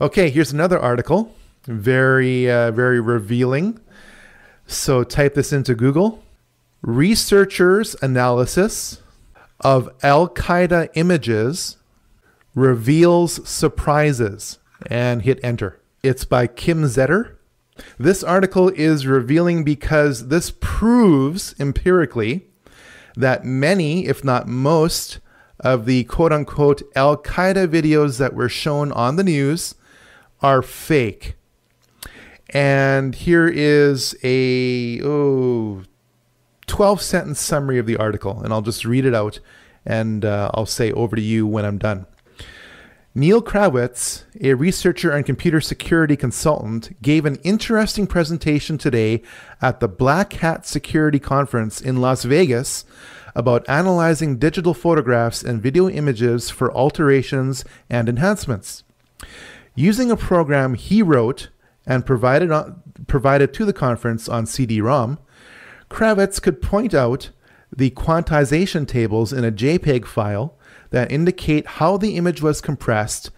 Okay, here's another article. Very revealing. So type this into Google. Researchers' analysis of Al-Qaeda images reveals surprises, and hit enter. It's by Kim Zetter. This article is revealing because this proves empirically that many, if not most, of the quote-unquote Al-Qaeda videos that were shown on the news are fake. And here is a 12-sentence summary of the article, and I'll just read it out, and I'll say over to you when I'm done. Neil Krawitz, a researcher and computer security consultant, gave an interesting presentation today at the Black Hat Security Conference in Las Vegas about analyzing digital photographs and video images for alterations and enhancements. Using a program he wrote and provided to the conference on CD-ROM, Krawitz could point out the quantization tables in a JPEG file that indicate how the image was compressed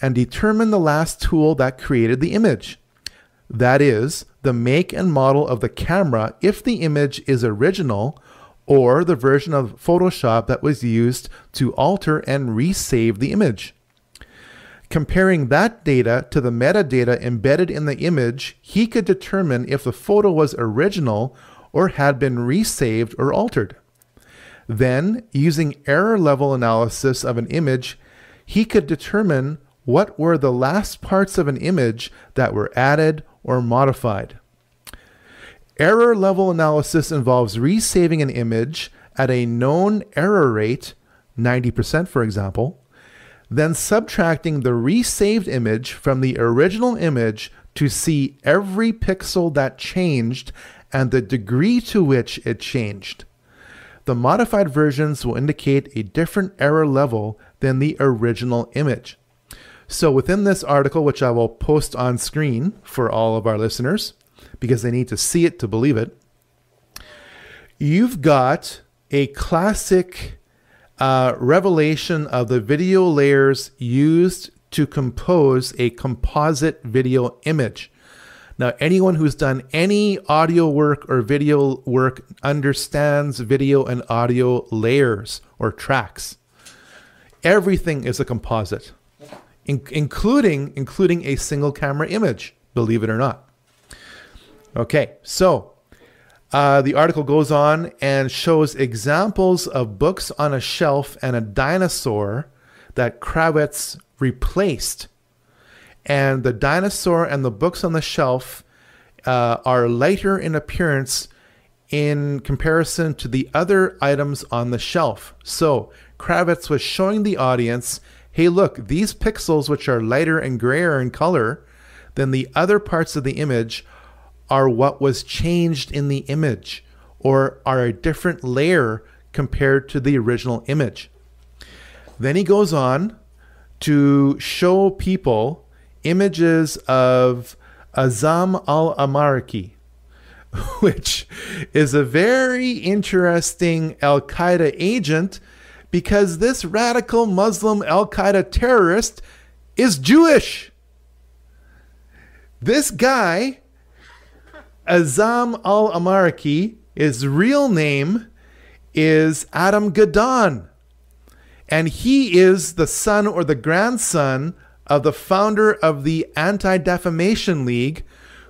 and determine the last tool that created the image. That is, the make and model of the camera if the image is original, or the version of Photoshop that was used to alter and resave the image. Comparing that data to the metadata embedded in the image, he could determine if the photo was original or had been resaved or altered. Then, using error level analysis of an image, he could determine what were the last parts of an image that were added or modified. Error level analysis involves resaving an image at a known error rate, 90% for example, then subtracting the resaved image from the original image to see every pixel that changed and the degree to which it changed. The modified versions will indicate a different error level than the original image. So within this article, which I will post on screen for all of our listeners, because they need to see it to believe it, you've got a classic revelation of the video layers used to compose a composite video image. Now, anyone who's done any audio work or video work understands video and audio layers or tracks. Everything is a composite, including a single camera image, believe it or not. Okay, so the article goes on and shows examples of books on a shelf and a dinosaur that Krawitz replaced. And the dinosaur and the books on the shelf are lighter in appearance in comparison to the other items on the shelf. So Krawitz was showing the audience, hey, look, these pixels, which are lighter and grayer in color than the other parts of the image, are what was changed in the image, or are a different layer compared to the original image. Then he goes on to show people images of Azam al-Amariki, which is a very interesting Al-Qaeda agent because this radical Muslim Al-Qaeda terrorist is Jewish. This guy, Azam al-Amariki, his real name is Adam Gadon, and he is the son or the grandson of the founder of the Anti-Defamation League,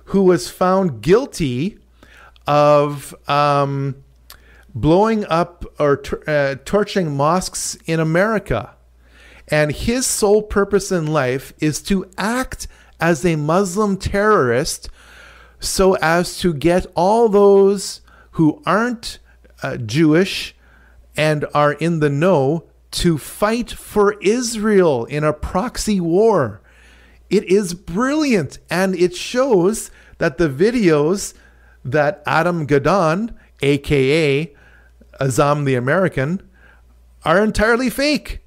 who was found guilty of blowing up or torching mosques in America. And his sole purpose in life is to act as a Muslim terrorist so as to get all those who aren't Jewish and are in the know to fight for Israel in a proxy war. It is brilliant, and it shows that the videos that Adam Gadon, aka Azam the American, are entirely fake.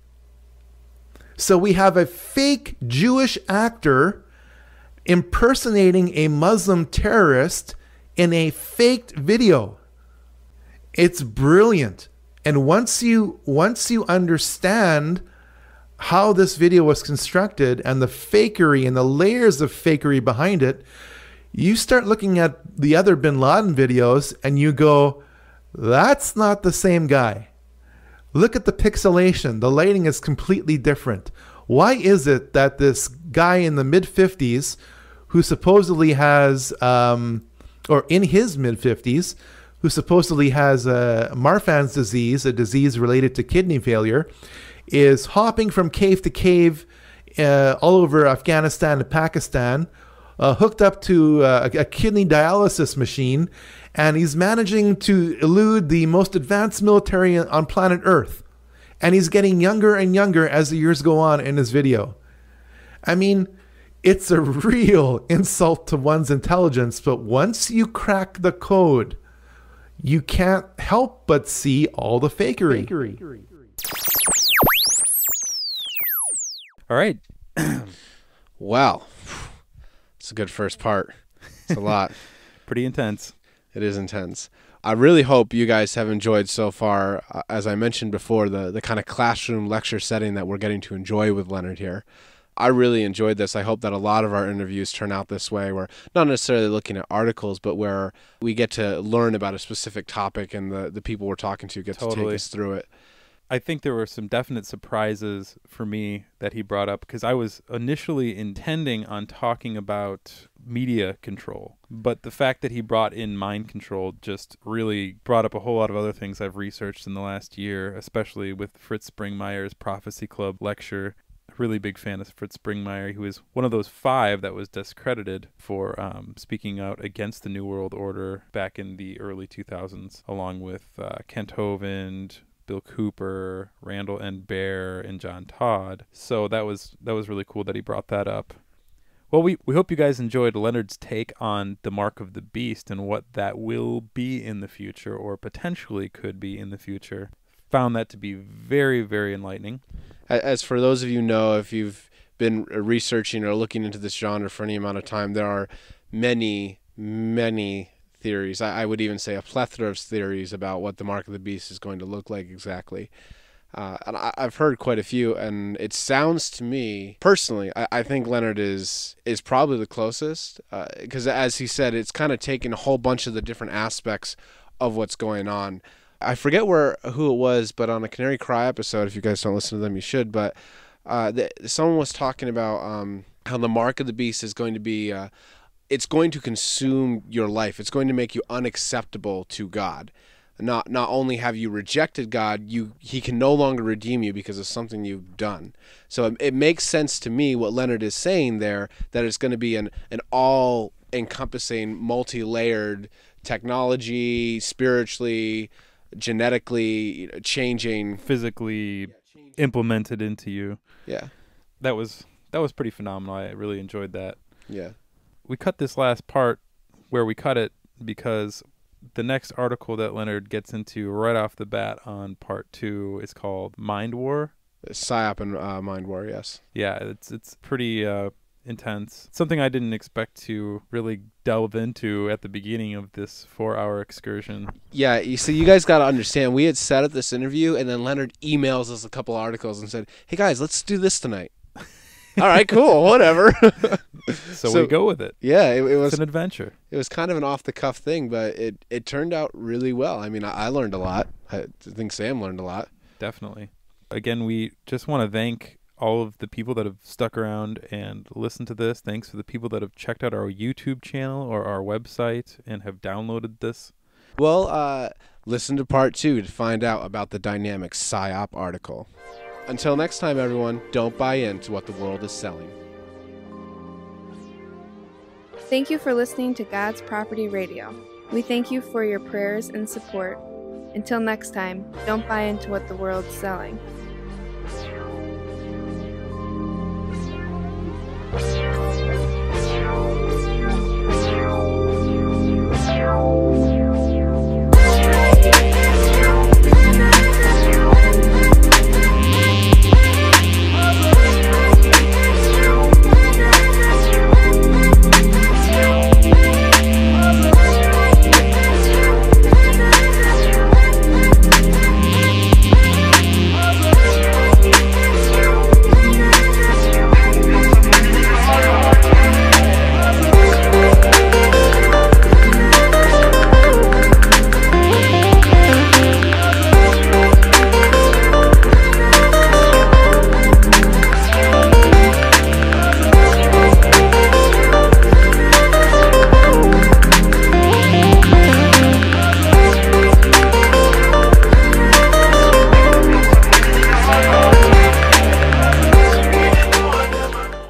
So we have a fake Jewish actor impersonating a Muslim terrorist in a faked video. It's brilliant. And once you understand how this video was constructed and the fakery and the layers of fakery behind it, you start looking at the other bin Laden videos and you go, that's not the same guy. Look at the pixelation. The lighting is completely different. Why is it that this guy in the mid-50s who supposedly has, or in his mid-50s, who supposedly has Marfan's disease, a disease related to kidney failure, is hopping from cave to cave all over Afghanistan and Pakistan, hooked up to a kidney dialysis machine, and he's managing to elude the most advanced military on planet Earth. And he's getting younger and younger as the years go on in his video. I mean, it's a real insult to one's intelligence, but once you crack the code, you can't help but see all the fakery. All right. Wow. It's a good first part. It's a lot. Pretty intense. It is intense. I really hope you guys have enjoyed so far, as I mentioned before, the kind of classroom lecture setting that we're getting to enjoy with Leonard here. I really enjoyed this. I hope that a lot of our interviews turn out this way. We're not necessarily looking at articles, but where we get to learn about a specific topic and the people we're talking to get to take us through it. I think there were some definite surprises for me that he brought up, because I was initially intending on talking about media control, but the fact that he brought in mind control just really brought up a whole lot of other things I've researched in the last year, especially with Fritz Springmeier's Prophecy Club lecture. Really big fan of Fritz Springmeier. He was one of those 5 that was discredited for speaking out against the New World Order back in the early 2000s, along with Kent Hovind, Bill Cooper, Randall N. Baer, and John Todd. So that was really cool that he brought that up. Well, we hope you guys enjoyed Leonard's take on the Mark of the Beast and what that will be in the future, or potentially could be in the future. Found that to be very, very enlightening. As for those of you know, if you've been researching or looking into this genre for any amount of time, there are many, many theories. I would even say a plethora of theories about what the Mark of the Beast is going to look like exactly. And I've heard quite a few, and it sounds to me, personally, I think Leonard is probably the closest, because as he said, it's kind of taken a whole bunch of the different aspects of what's going on. I forget who it was, but on a Canary Cry episode, if you guys don't listen to them, you should, but someone was talking about how the Mark of the Beast is going to be, it's going to consume your life. It's going to make you unacceptable to God. Not only have you rejected God, he can no longer redeem you because of something you've done. So it makes sense to me what Leonard is saying there, that it's going to be an all-encompassing, multi-layered technology, spiritually, genetically changing, physically implemented into you. Yeah. That was pretty phenomenal. I really enjoyed that. Yeah. We cut this last part where we cut it because the next article that Leonard gets into right off the bat on part 2 is called Mind War. PSYOP and Mind War, yes. Yeah, it's pretty intense. Something I didn't expect to really delve into at the beginning of this 4-hour excursion. Yeah, you see, you guys got to understand, we had set up this interview, and then Leonard emails us a couple articles and said, hey guys, let's do this tonight. All right, cool, whatever. So we go with it. Yeah, it was an adventure. It was kind of an off-the-cuff thing, but it turned out really well. I mean, I learned a lot. I think Sam learned a lot. Definitely. Again, we just want to thank all of the people that have stuck around and listened to this. Thanks for the people that have checked out our YouTube channel or our website and have downloaded this. Well, listen to part 2 to find out about the dynamic PSYOP article. Until next time, everyone, don't buy into what the world is selling. Thank you for listening to God's Property Radio. We thank you for your prayers and support. Until next time, don't buy into what the world's selling.